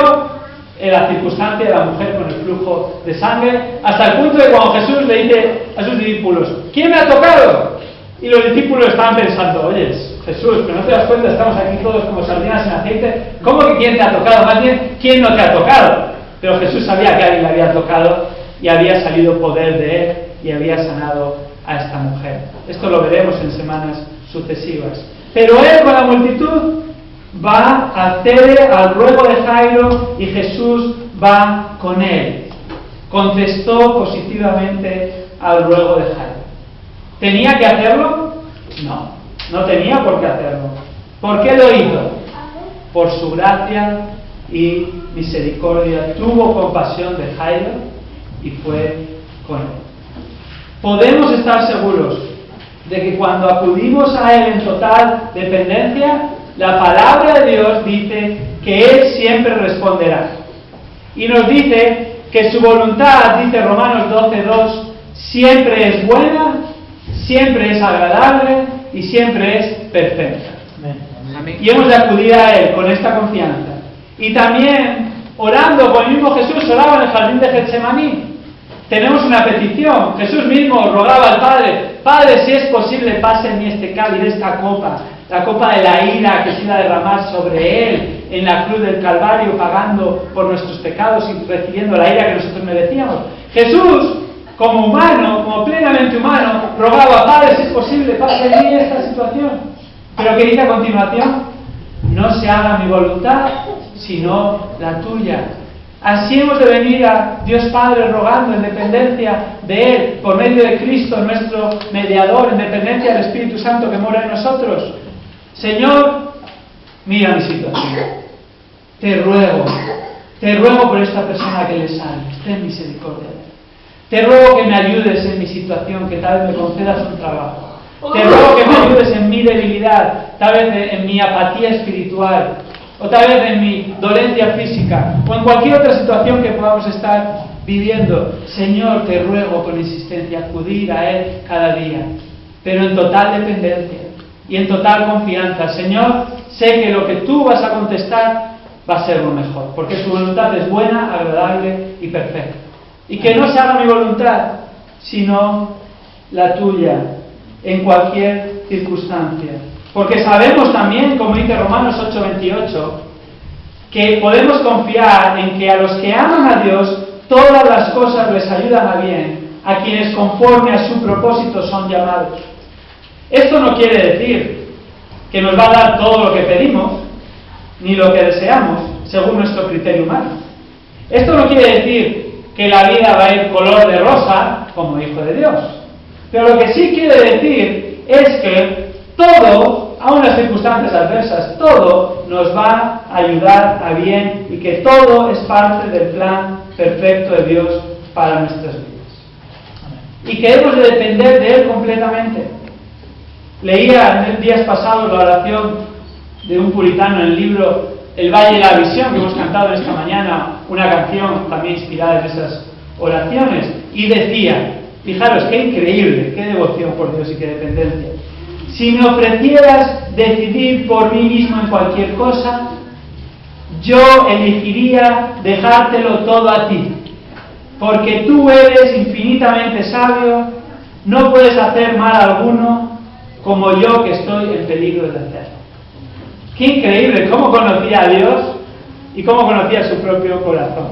la circunstancia de la mujer con el flujo de sangre, hasta el punto de cuando Jesús le dice a sus discípulos, ¿quién me ha tocado? Y los discípulos estaban pensando, oye, Jesús, pero no te das cuenta, estamos aquí todos como sardinas en aceite, ¿cómo que quién te ha tocado? Más bien, ¿quién no te ha tocado? Pero Jesús sabía que alguien le había tocado y había salido poder de él y había sanado a esta mujer. Esto lo veremos en semanas sucesivas. Pero él con la multitud va a ceder al ruego de Jairo y Jesús va con él. Contestó positivamente al ruego de Jairo. ¿Tenía que hacerlo? No, no tenía por qué hacerlo. ¿Por qué lo hizo? Por su gracia y misericordia. Tuvo compasión de Jairo y fue con él. Podemos estar seguros de que cuando acudimos a él en total dependencia, la palabra de Dios dice que él siempre responderá. Y nos dice que su voluntad, dice Romanos 12:2, siempre es buena, siempre es agradable y siempre es perfecta. Amén. Y hemos de acudir a él con esta confianza. Y también, orando, como el mismo Jesús oraba en el jardín de Getsemaní, tenemos una petición. Jesús mismo rogaba al Padre, Padre, si es posible, pase en mí este cáliz, esta copa, la copa de la ira que se iba a derramar sobre él en la cruz del Calvario, pagando por nuestros pecados y recibiendo la ira que nosotros merecíamos. Jesús, como humano, como plenamente humano, rogaba, Padre, si es posible, pase en mí esta situación. Pero ¿qué dice a continuación? No se haga mi voluntad, sino la tuya. Así hemos de venir a Dios Padre rogando en dependencia de Él, por medio de Cristo, nuestro mediador, en dependencia del Espíritu Santo que mora en nosotros. Señor, mira mi situación. Te ruego por esta persona que le salves. Ten misericordia de él. Te ruego que me ayudes en mi situación, que tal vez me concedas un trabajo. Te ruego que me ayudes en mi debilidad, tal vez en mi apatía espiritual, o tal vez en mi dolencia física, o en cualquier otra situación que podamos estar viviendo. Señor, te ruego con insistencia acudir a Él cada día, pero en total dependencia y en total confianza. Señor, sé que lo que tú vas a contestar va a ser lo mejor, porque tu voluntad es buena, agradable y perfecta. Y que no se haga mi voluntad, sino la tuya, en cualquier circunstancia. Porque sabemos también, como dice Romanos 8:28, que podemos confiar en que a los que aman a Dios, todas las cosas les ayudan a bien, a quienes conforme a su propósito son llamados. Esto no quiere decir que nos va a dar todo lo que pedimos, ni lo que deseamos, según nuestro criterio humano. Esto no quiere decir que la vida va a ir color de rosa como hijo de Dios. Pero lo que sí quiere decir es que todo, aun las circunstancias adversas, todo nos va a ayudar a bien y que todo es parte del plan perfecto de Dios para nuestras vidas. Y que hemos de depender de Él completamente. Leía en días pasados la oración de un puritano en el libro El Valle de la Visión, que hemos cantado esta mañana, una canción también inspirada en esas oraciones, y decía, fijaros qué increíble, qué devoción por Dios y qué dependencia. Si me ofrecieras decidir por mí mismo en cualquier cosa, yo elegiría dejártelo todo a ti, porque tú eres infinitamente sabio, no puedes hacer mal alguno, como yo que estoy en peligro de hacerlo. Qué increíble cómo conocía a Dios y cómo conocía su propio corazón.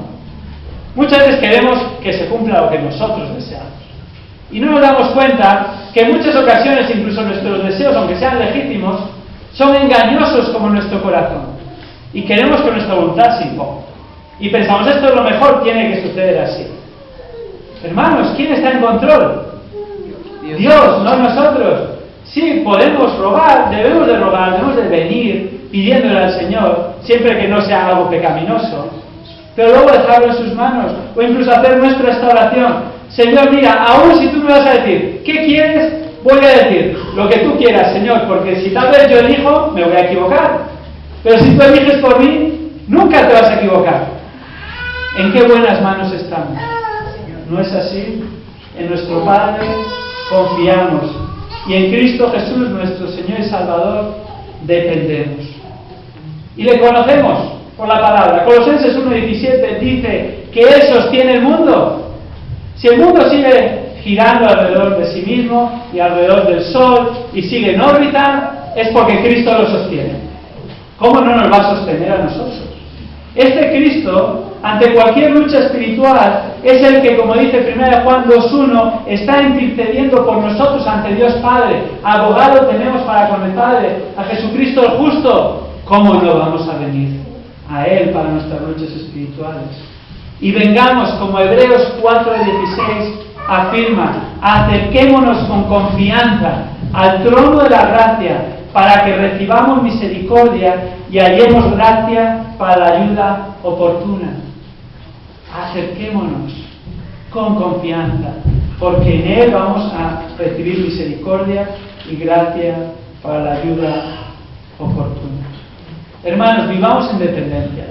Muchas veces queremos que se cumpla lo que nosotros deseamos. Y no nos damos cuenta que en muchas ocasiones incluso nuestros deseos, aunque sean legítimos, son engañosos como nuestro corazón. Y queremos que nuestra voluntad se imponga. Y pensamos, esto es lo mejor, tiene que suceder así. Hermanos, ¿quién está en control? Dios, no nosotros. Sí, podemos rogar, debemos de venir pidiéndole al Señor, siempre que no sea algo pecaminoso, pero luego dejarlo en sus manos, o incluso hacer nuestra esta oración. Señor, mira, aún si tú me vas a decir, ¿qué quieres? Voy a decir lo que tú quieras, Señor, porque si tal vez yo elijo, me voy a equivocar. Pero si tú eliges por mí, nunca te vas a equivocar. ¿En qué buenas manos estamos? ¿No es así? En nuestro Padre confiamos. Y en Cristo Jesús, nuestro Señor y Salvador, dependemos. Y le conocemos por la palabra. Colosenses 1:17 dice que Él sostiene el mundo. Si el mundo sigue girando alrededor de sí mismo y alrededor del Sol y sigue en órbita, es porque Cristo lo sostiene. ¿Cómo no nos va a sostener a nosotros? Este Cristo, ante cualquier lucha espiritual, es el que, como dice 1 Juan 2:1, está intercediendo por nosotros ante Dios Padre. Abogado tenemos para con el Padre, a Jesucristo el justo. ¿Cómo no vamos a venir a Él para nuestras luchas espirituales? Y vengamos, como Hebreos 4:16 afirma, acerquémonos con confianza al trono de la gracia para que recibamos misericordia y hallemos gracia para la ayuda oportuna. Acerquémonos con confianza, porque en Él vamos a recibir misericordia y gracia para la ayuda oportuna. Hermanos, vivamos en dependencia.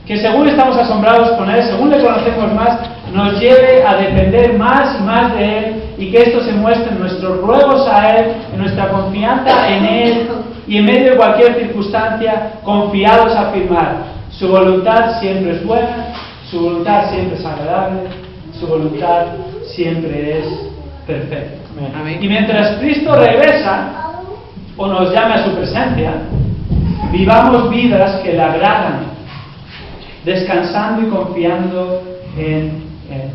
Que según estamos asombrados con Él, según le conocemos más, nos lleve a depender más y más de Él, y que esto se muestre en nuestros ruegos a Él, en nuestra confianza en Él, y en medio de cualquier circunstancia, confiados a afirmar: su voluntad siempre es buena, su voluntad siempre es agradable, su voluntad siempre es perfecta. Amén. Y mientras Cristo regresa, o nos llame a su presencia, vivamos vidas que le agradan, descansando y confiando en Él.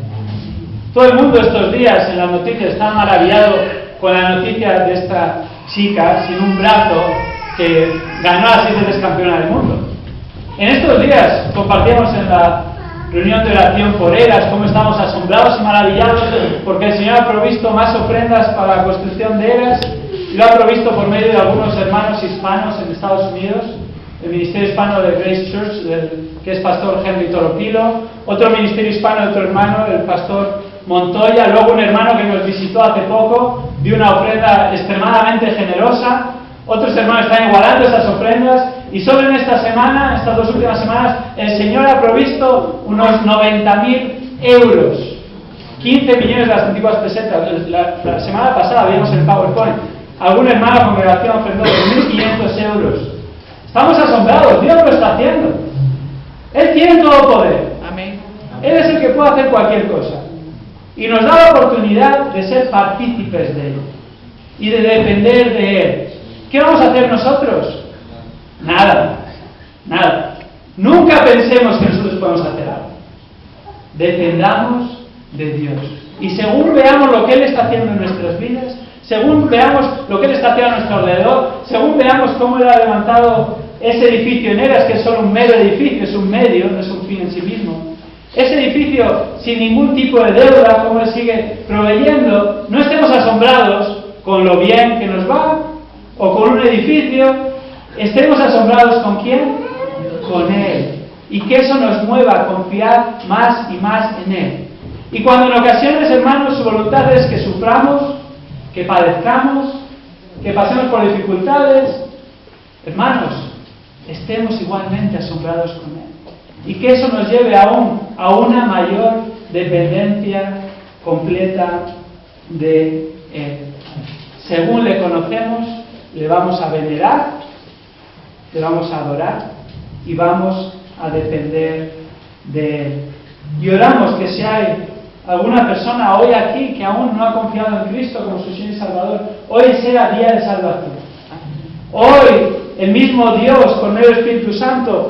Todo el mundo estos días en las noticias está maravillado con la noticia de esta chica sin un brazo que ganó a 7 veces campeona del mundo. En estos días compartíamos en la reunión de oración por Eras cómo estamos asombrados y maravillados porque el Señor ha provisto más ofrendas para la construcción de Eras, y lo ha provisto por medio de algunos hermanos hispanos en Estados Unidos, el ministerio hispano de Grace Church, que es pastor Henry Toropilo, otro ministerio hispano de otro hermano, el pastor Montoya, luego un hermano que nos visitó hace poco, dio una ofrenda extremadamente generosa, otros hermanos están igualando esas ofrendas, y solo en esta semana, estas 2 últimas semanas, el Señor ha provisto unos 90.000 euros, 15 millones de las antiguas pesetas. La semana pasada vimos el PowerPoint, algún hermano de la congregación ofrendó 2.500 euros. Estamos asombrados, Dios lo está haciendo. Él tiene todo poder. Amén. Él es el que puede hacer cualquier cosa. Y nos da la oportunidad de ser partícipes de Él y de depender de Él. ¿Qué vamos a hacer nosotros? Nada. Nunca pensemos que nosotros podemos hacer algo. Dependamos de Dios. Y según veamos lo que Él está haciendo en nuestras vidas, según veamos lo que Él está haciendo a nuestro alrededor, según veamos cómo Él ha levantado ese edificio en Eras, que es solo un mero edificio, es un medio, no es un fin en sí mismo, ese edificio sin ningún tipo de deuda, como Él sigue proveyendo, no estemos asombrados con lo bien que nos va, o con un edificio, estemos asombrados ¿con quién? Con Él. Y que eso nos mueva a confiar más y más en Él. Y cuando en ocasiones, hermanos, su voluntad es que suframos, que padezcamos, que pasemos por dificultades, hermanos, estemos igualmente asombrados con Él. Y que eso nos lleve aún a una mayor dependencia completa de Él. Según le conocemos, le vamos a venerar, le vamos a adorar y vamos a depender de Él. Y oramos que si hay alguna persona hoy aquí que aún no ha confiado en Cristo como su Señor y Salvador, hoy sea día de salvación. Hoy el mismo Dios, por medio del Espíritu Santo,